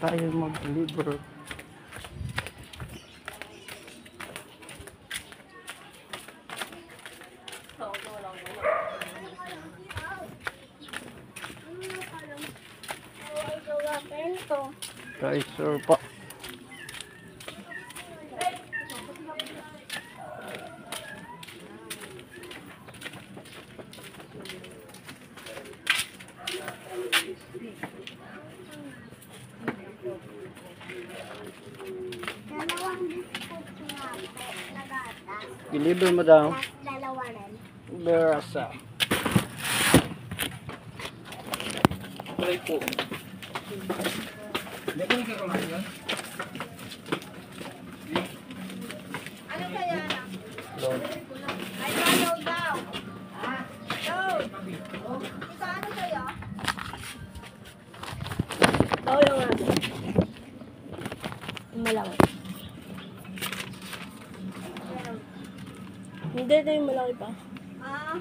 tayo mag-deliver. Kaiser pa. Deliver mo daw. Dalawa rin. Berasa. Try po. Ano kaya na? Load. Ay, follow daw. Load. Ito ano kaya? Oo, yung ato. Malaki. Hindi, ito yung malaki pa. Ah.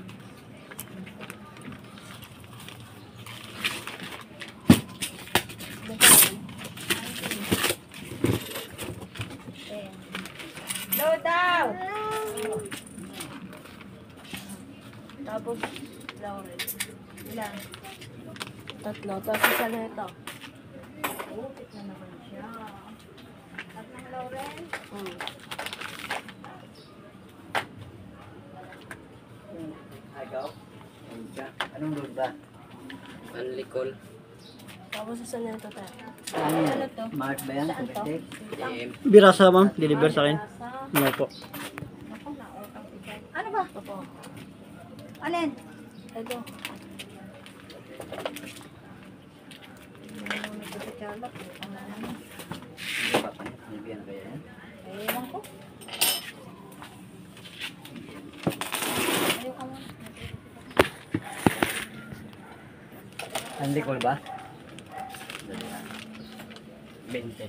Load daw. Tapos, laurel. Ilan? Tatlo. Tapos isa na ito. Upit na naman siya. Tatlong laurel? Ikaw? Anong load ba? Manlikol. Tapos isa na ito tayo. Ano to? Mark ba yan? Saan to? DM. Birasa ma'am, deliver sa akin. Ano po? Ako na, utang ito. Ano ba? Opo. Alin? Ito. Bibigyan kaya yan? Ewan ko. Ayaw ka mo. Andikol ba? 20.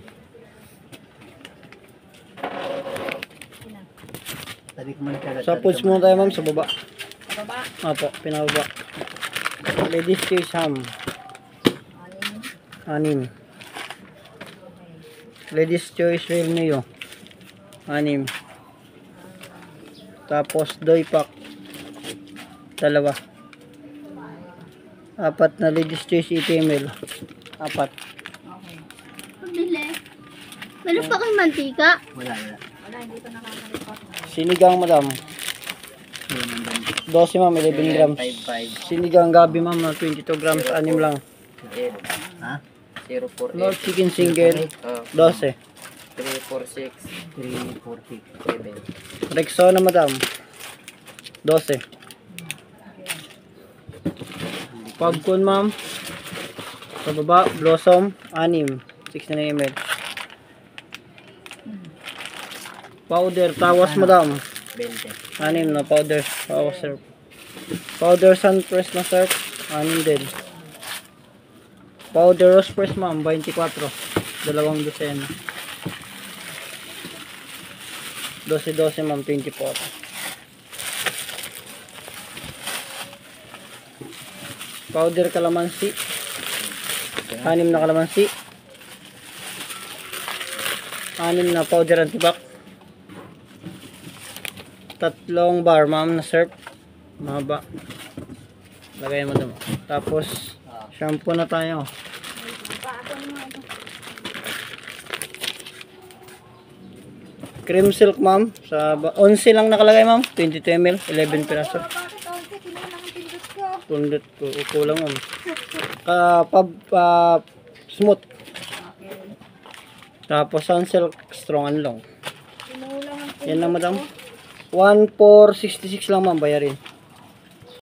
Tabi ko man kagat. Sa pulse muna tayo ma'am, sa baba. Baba. Apo, pinababa. Ladies choice ham. Anim. Ladies choice real neo. Anim. Tapos doy pack. Dalawa. Apat na ladies choice ETML. Apat. Pabili. Meron pa kang mantika? Wala, wala. Wala, hindi ko nakakalipot. Sinigang madam. 12 ma'am, 11 grams. 55. Sinigang gabi ma'am, 22 grams, anim lang. Ha? 048. Lord chicken single, 12. 346. 340. 7. Rexona madam, 12. Popcorn ma'am, sa baba, Blossom, 6, 69 ml. Powder, tawas madam, 20. 6 na powder, tawas syrup. Powder sunpress na syrup, 6 din. Powder rose press ma'am, 24, dalawang dosena. 12 ma'am, 24. Powder kalamansi, 6 na kalamansi. 6 na powder antibac. 3 bar ma'am na syrup, mahaba. Lagay mo doon. Tapos shampoo na tayo. Cream silk ma'am, sa 11 lang nakalagay ma'am, 22 ml, 11 piraso. Bakit onse? Kinuha ng pindot ko. Pundot ko, kulang ma'am. Smooth. Tapos sunsilk strong and long. Kinuha lang ang Yan lang madam. 1466 lang ma'am, bayarin.